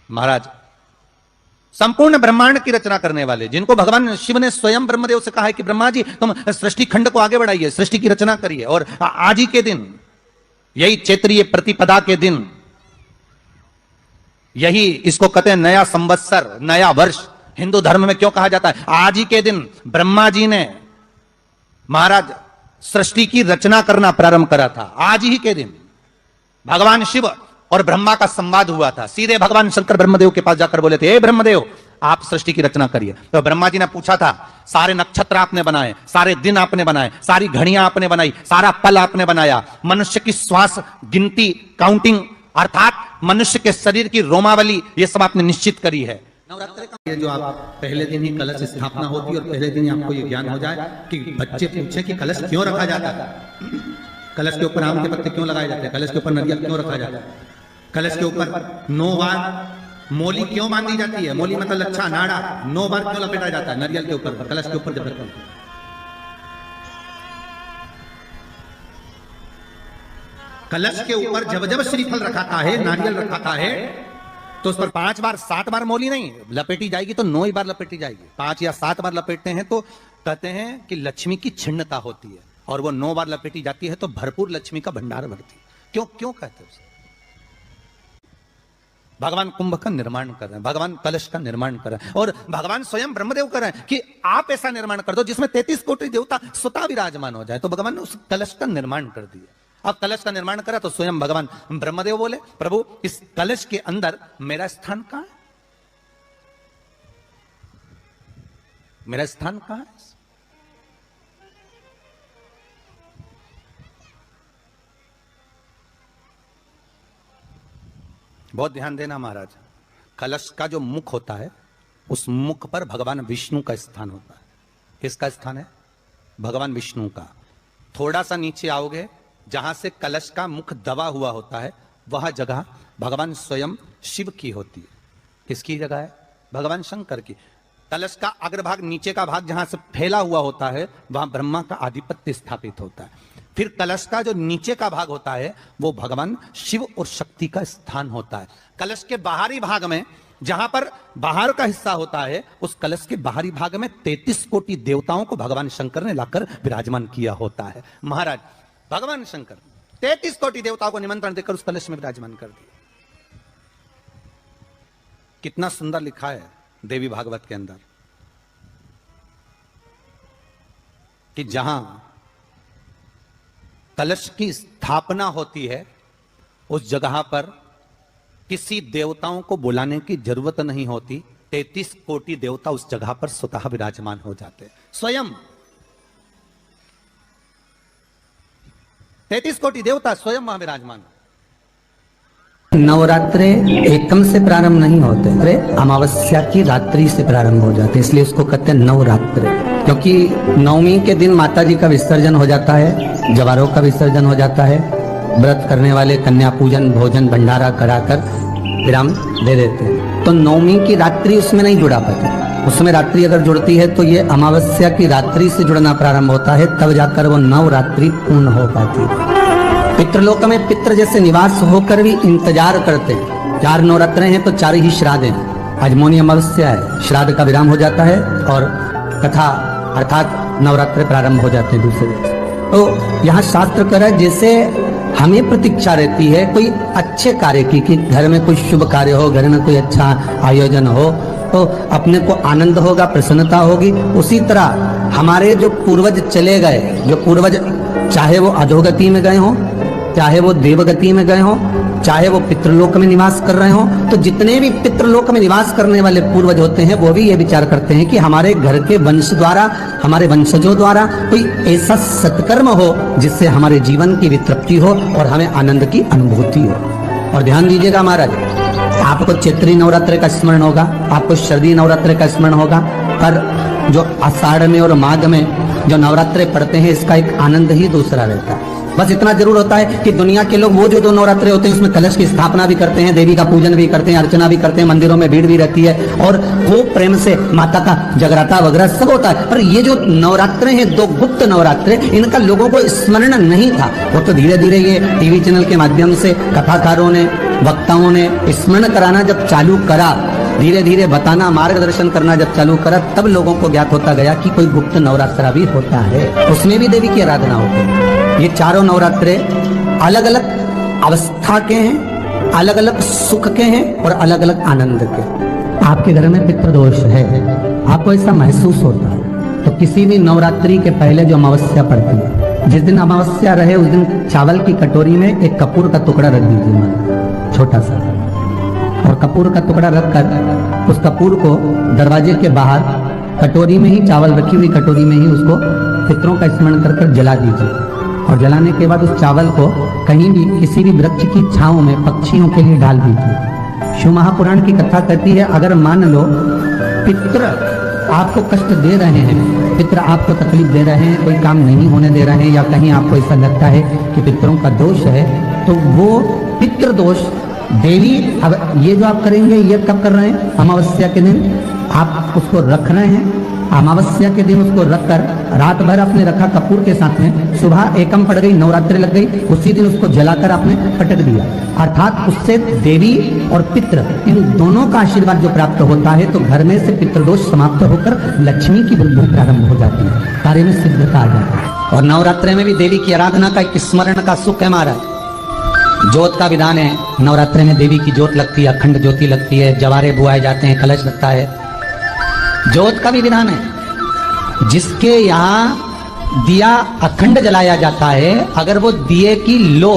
महाराज, संपूर्ण ब्रह्मांड की रचना करने वाले, जिनको भगवान शिव ने स्वयं ब्रह्मदेव से कहा है कि ब्रह्मा जी तुम सृष्टि खंड को आगे बढ़ाइए, सृष्टि की रचना करिए, और आज ही के दिन, यही चैत्रीय प्रतिपदा के दिन, यही इसको कहते हैं नया संवत्सर, नया वर्ष। हिंदू धर्म में क्यों कहा जाता है? आज ही के दिन ब्रह्मा जी ने महाराज सृष्टि की रचना करना प्रारंभ करा था। आज ही के दिन भगवान शिव और ब्रह्मा का संवाद हुआ था। सीधे भगवान शंकर ब्रह्मदेव के पास जाकर बोले थे, हे ब्रह्मदेव, आप सृष्टि की रचना करिए। तो ब्रह्मा जी ने पूछा था, सारे नक्षत्र आपने बनाए, सारे दिन आपने बनाए, सारी घड़ियां आपने बनाई, सारा पल आपने बनाया, मनुष्य की श्वास गिनती, काउंटिंग, अर्थात मनुष्य के शरीर की रोमावली, ये सब आपने निश्चित करी है। नवरात्र का ये जो आप पहले दिन ही कलश स्थापना होती है और पहले दिन ही आपको ये ज्ञान हो जाए कि बच्चे पूछे कि कलश क्यों रखा जाता है, कलश के ऊपर आम के पत्ते क्यों लगाए जाते हैं, कलश के ऊपर नारियल क्यों रखा जाता है, कलश के ऊपर 9 बार मोली क्यों बांधी जाती है, मोली मतलब लच्छा नाड़ा 9 बार क्यों लपेटा जाता है नारियल के ऊपर, कलश के ऊपर जब रखते हैं। कलश के ऊपर जब जब श्रीफल रखाता है, नारियल रखाता है, तो उस पर 5 बार 7 बार मोली नहीं लपेटी जाएगी, तो 9 ही बार लपेटी जाएगी। 5 या 7 बार लपेटते हैं तो कहते हैं कि लक्ष्मी की छिन्नता होती है, और वो 9 बार लपेटी जाती है तो भरपूर लक्ष्मी का भंडार भरती है। क्यों क्यों कहते हैं? भगवान कुंभ का निर्माण कर रहे हैं, भगवान कलश का निर्माण कर रहे हैं, और भगवान स्वयं ब्रह्मदेव कर रहे हैं कि आप ऐसा निर्माण कर दो जिसमें 33 कोटि देवता स्वतः विराजमान हो जाए। तो भगवान ने उस कलश का निर्माण कर दिया। अब कलश का निर्माण करा तो स्वयं भगवान ब्रह्मदेव बोले, प्रभु इस कलश के अंदर मेरा स्थान कहां है, मेरा स्थान कहां है? बहुत ध्यान देना महाराज, कलश का जो मुख होता है उस मुख पर भगवान विष्णु का स्थान होता है। किसका स्थान है? भगवान विष्णु का। थोड़ा सा नीचे आओगे, जहां से कलश का मुख दबा हुआ होता है, वह जगह भगवान स्वयं शिव की होती है। किसकी जगह है? भगवान शंकर की। कलश का अग्रभाग, नीचे का भाग जहां से फैला हुआ होता है, वहां ब्रह्मा का आधिपत्य स्थापित होता है। फिर कलश का जो नीचे का भाग होता है वो भगवान शिव और शक्ति का स्थान होता है। कलश के बाहरी भाग में, जहां पर बाहर का हिस्सा होता है, उस कलश के बाहरी भाग में 33 कोटि देवताओं को भगवान शंकर ने लाकर विराजमान किया होता है। महाराज भगवान शंकर 33 कोटि देवताओं को निमंत्रण देकर उस कलश में विराजमान कर दिया। कितना सुंदर लिखा है देवी भागवत के अंदर कि जहां कलश की स्थापना होती है उस जगह पर किसी देवताओं को बुलाने की जरूरत नहीं होती। 33 कोटि देवता उस जगह पर स्वतः विराजमान हो जाते हैं। स्वयं 33 कोटि देवता स्वयं वहां विराजमान। नवरात्रे एकम से प्रारंभ नहीं होते, अमावस्या की रात्रि से प्रारंभ हो जाते, इसलिए उसको कहते हैं नवरात्रे। क्योंकि नवमी के दिन माता जी का विसर्जन हो जाता है, जवारों का विसर्जन हो जाता है, व्रत करने वाले कन्या पूजन भोजन भंडारा कराकर विराम दे देते हैं। तो नवमी की रात्रि उसमें नहीं जुड़ा पाती, उसमें रात्रि अगर जुड़ती है तो ये अमावस्या की रात्रि से जुड़ना प्रारंभ होता है, तब जाकर वो नवरात्रि पूर्ण हो पाती है। पितृलोक में पितृ जैसे निवास होकर भी इंतजार करते हैं। 4 नवरात्रे हैं तो 4 ही श्राद्ध हैं। आज मौनी अमावस्या है, श्राद्ध का विराम हो जाता है और कथा अर्थात नवरात्रे प्रारंभ हो जाते हैं दूसरे दिन। तो यहाँ शास्त्र कह रहा है जैसे हमें प्रतीक्षा रहती है कोई अच्छे कार्य की, कि घर में कोई शुभ कार्य हो, घर में कोई अच्छा आयोजन हो तो अपने को आनंद होगा, प्रसन्नता होगी। उसी तरह हमारे जो पूर्वज चले गए, जो पूर्वज चाहे वो अधोगति में गए हों, चाहे वो देवगति में गए हों, चाहे वो पितृलोक में निवास कर रहे हों, तो जितने भी पितृलोक में निवास करने वाले पूर्वज होते हैं वो भी ये विचार करते हैं कि हमारे घर के वंश द्वारा, हमारे वंशजों द्वारा कोई ऐसा सत्कर्म हो जिससे हमारे जीवन की वितृप्ति हो और हमें आनंद की अनुभूति हो। और ध्यान दीजिएगा महाराज, आपको चैत्री नवरात्र का स्मरण होगा, आपको शरदी नवरात्र का स्मरण होगा, पर जो आषाढ़ में और माघ में जो नवरात्रे पढ़ते हैं इसका एक आनंद ही दूसरा रहता है। बस इतना जरूर होता है कि दुनिया के लोग वो जो 2 नवरात्रे होते हैं उसमें कलश की स्थापना भी करते हैं, देवी का पूजन भी करते हैं, अर्चना भी करते हैं, मंदिरों में भीड़ भी रहती है और खूब प्रेम से माता का जगराता वगैरह सब होता है। पर ये जो नवरात्रे हैं 2 गुप्त नवरात्रे, इनका लोगों को स्मरण नहीं था। वो तो धीरे धीरे ये टीवी चैनल के माध्यम से कथाकारों ने, वक्ताओं ने स्मरण कराना जब चालू करा, धीरे धीरे बताना, मार्गदर्शन करना जब चालू करा, तब लोगों को ज्ञात होता गया कि कोई गुप्त नवरात्रा भी होता है, उसमें भी देवी की आराधना होती है। ये चारों नवरात्रे अलग अलग अवस्था के हैं, अलग अलग सुख के हैं और अलग अलग आनंद के। आपके घर में पितृदोष है, आपको ऐसा महसूस होता है, तो किसी भी नवरात्रि के पहले जो अमावस्या पड़ती है, जिस दिन अमावस्या रहे उस दिन चावल की कटोरी में एक कपूर का टुकड़ा रख दीजिए, छोटा सा, और कपूर का टुकड़ा रखकर उस कपूर को दरवाजे के बाहर कटोरी में ही, चावल रखी हुई कटोरी में ही उसको पितरों का स्मरण कर कर जला दीजिए। और जलाने के बाद उस चावल को कहीं भी किसी भी वृक्ष की छांव में पक्षियों के लिए डाल दीजिए। शिव महापुराण की कथा कहती है, अगर मान लो पितृ आपको कष्ट दे रहे हैं, पितृ आपको तकलीफ दे रहे हैं, कोई काम नहीं होने दे रहे हैं, या कहीं आपको ऐसा लगता है कि पितरों का दोष है, तो वो पितृ दोष देवी, अब ये जो आप करेंगे ये कब कर रहे हैं? अमावस्या के दिन आप उसको रख रहे हैं। अमावस्या के दिन उसको रखकर रात भर आपने रखा कपूर के साथ में, सुबह एकम पड़ गई, नवरात्रि लग गई, उसी दिन उसको जलाकर आपने पटक दिया। अर्थात उससे देवी और पितृ इन दोनों का आशीर्वाद जो प्राप्त होता है, तो घर में से पितृदोष समाप्त होकर लक्ष्मी की वृद्धि प्रारंभ हो जाती है, कार्य में सिद्धता आ जाती है। और नवरात्रि में भी देवी की आराधना का एक स्मरण का सुख है हमारा। ज्योत का विधान है, नवरात्रि में देवी की ज्योत लगती है, अखंड ज्योति लगती है, जवारे बुआए जाते हैं, कलश लगता है। ज्योत का भी विधान है, जिसके यहाँ दिया अखंड जलाया जाता है, अगर वो दिए की लो,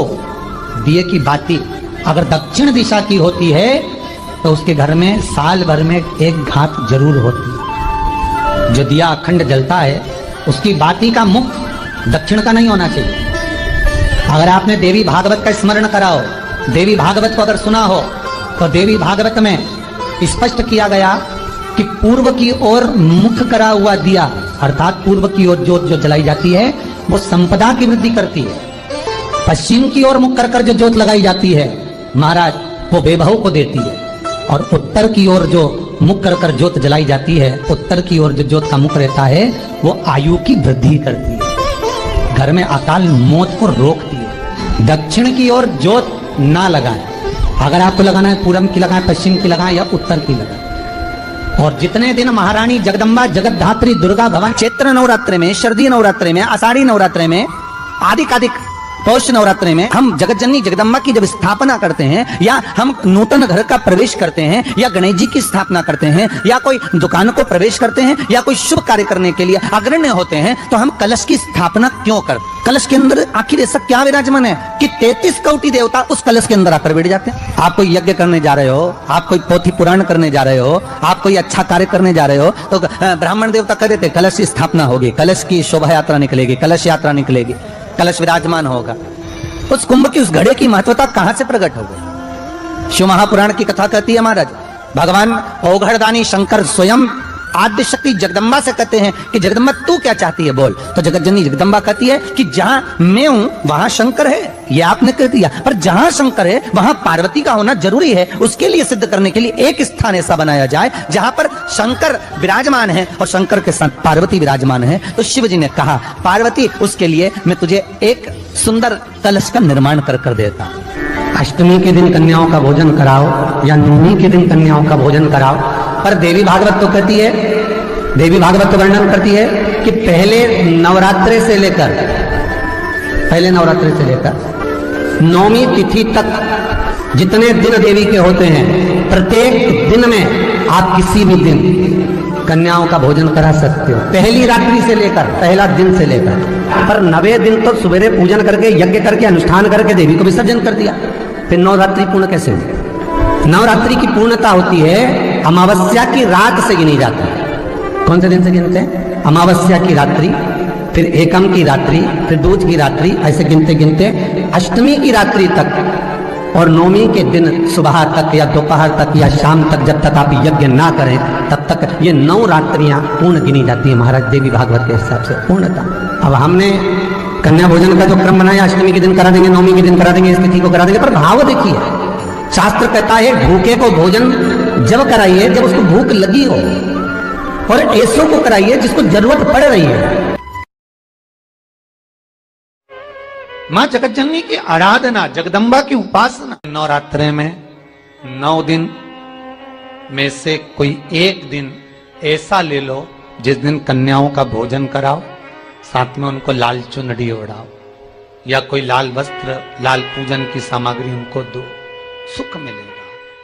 दिए की बाती अगर दक्षिण दिशा की होती है, तो उसके घर में साल भर में एक घात जरूर होती है। जो दिया अखंड जलता है उसकी बाती का मुख दक्षिण का नहीं होना चाहिए। अगर आपने देवी भागवत का स्मरण करा हो, देवी भागवत को अगर सुना हो, तो देवी भागवत में स्पष्ट किया गया कि पूर्व की ओर मुख करा हुआ दिया, अर्थात पूर्व की ओर ज्योत जो जलाई जाती है वो संपदा की वृद्धि करती है। पश्चिम की ओर मुख कर कर जो ज्योत लगाई जाती है महाराज, वो बेबहू को देती है। और उत्तर की ओर जो मुख कर कर ज्योत जलाई जाती है, उत्तर की ओर जो ज्योत का मुख रहता है, वो आयु की वृद्धि करती है, घर में अकाल मौत को रोकती है। दक्षिण की ओर ज्योत ना लगाएं, अगर आपको लगाना है पूरब की लगाएं, पश्चिम की लगाएं या उत्तर की लगाएं। और जितने दिन महारानी जगदम्बा जगतधात्री दुर्गा भवानी चैत्र नवरात्रि में, शरदीय नवरात्रि में, आषाढ़ी नवरात्रि में, आदिकादिक पौष नवरात्रि में हम जगत जननी जगदम्बा की जब स्थापना करते हैं, या हम नूतन घर का प्रवेश करते हैं, या गणेश जी की स्थापना करते हैं, या कोई दुकान को प्रवेश करते हैं, या कोई शुभ कार्य करने के लिए अग्रण्य होते हैं, तो हम कलश की स्थापना क्यों करते? कलश के अंदर आखिर ऐसा क्या विराजमान है कि 33 कोटि देवता उस कलश के अंदर आकर बैठ जाते हैं। आप कोई यज्ञ करने जा रहे हो, आप कोई पोथी पुराण करने जा रहे हो, आप कोई अच्छा कार्य करने जा रहे हो, तो ब्राह्मण देवता कह देते कलश की स्थापना होगी, कलश की शोभा यात्रा निकलेगी, कलश यात्रा निकलेगी, कलश विराजमान होगा। उस कुंभ की, उस घड़े की महत्वता कहां से प्रकट हो गई? शिव महापुराण की कथा कहती है महाराज, भगवान औघड़दानी शंकर स्वयं आद्य शक्ति जगदम्बा से कहते हैं कि जगदम्बा तू क्या चाहती है बोल। तो जगत जननी जगदम्बा कहती है कि जहां मैं हूं वहां शंकर है, ये आपने कह दिया, पर जहां शंकर है वहां पार्वती का होना जरूरी है। उसके लिए सिद्ध करने के लिए एक स्थान ऐसा बनाया जाए जहां पर शंकर विराजमान है और शंकर के साथ पार्वती विराजमान है। तो शिव जी ने कहा, पार्वती उसके लिए मैं तुझे एक सुंदर कलश का निर्माण कर देता हूं। अष्टमी के दिन कन्याओं का भोजन कराओ या नवमी के दिन कन्याओं का भोजन कराओ। पर देवी भागवत तो कहती है, देवी भागवत तो वर्णन करती है कि पहले नवरात्रि से लेकर नौवीं तिथि तक जितने दिन देवी के होते हैं, प्रत्येक दिन में आप किसी भी दिन कन्याओं का भोजन करा सकते हो, पहली रात्रि से लेकर, पहला दिन से लेकर। पर 9वें दिन तो सवेरे पूजन करके, यज्ञ करके, अनुष्ठान करके देवी को विसर्जन कर दिया। फिर नवरात्रि पूर्ण कैसे हुई? नवरात्रि की पूर्णता होती है अमावस्या की रात से गिनी जाती है। कौन से दिन से गिनते हैं? अमावस्या की रात्रि, फिर एकम की रात्रि, फिर दूज की रात्रि, ऐसे गिनते गिनते अष्टमी की रात्रि तक और नौवीं के दिन सुबह तक या दोपहर तक या शाम तक, जब तक आप यज्ञ ना करें तब तक ये 9 रात्रियां पूर्ण गिनी जाती है महाराज देवी भागवत के हिसाब से पूर्णता। अब हमने कन्या भोजन का जो क्रम बनाया, अष्टमी के दिन करा देंगे, नवमी के दिन करा देंगे, इस तिथि को करा देंगे, पर भाव देखिए, शास्त्र कहता है भूखे को भोजन जब कराइए जब उसको भूख लगी हो, और ऐसों को कराइए जिसको जरूरत पड़ रही है। मां जगतजननी की आराधना, जगदम्बा की उपासना। नवरात्रे में 9 दिन में से कोई एक दिन ऐसा ले लो जिस दिन कन्याओं का भोजन कराओ, साथ में उनको लाल चुनरी ओढ़ाओ, या कोई लाल वस्त्र, लाल पूजन की सामग्री उनको दो, सुख मिलेगा।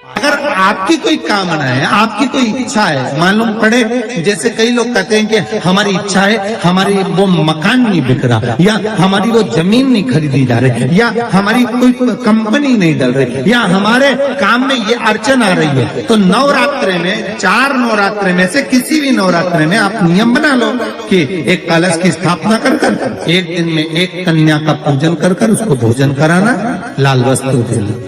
अगर आपकी कोई कामना है, आपकी कोई इच्छा है, मालूम पड़े, जैसे कई लोग कहते हैं कि हमारी इच्छा है, हमारी वो मकान नहीं बिक रहा, या हमारी वो जमीन नहीं खरीदी जा रही, या हमारी कोई कंपनी नहीं डल रही, या हमारे काम में ये अड़चन आ रही है, तो नवरात्रे में, 4 नवरात्रे में से किसी भी नवरात्रे में आप नियम बना लो कि एक कलश की स्थापना कर कर एक दिन में एक कन्या का पूजन कर कर उसको भोजन कराना, लाल वस्त्र देना।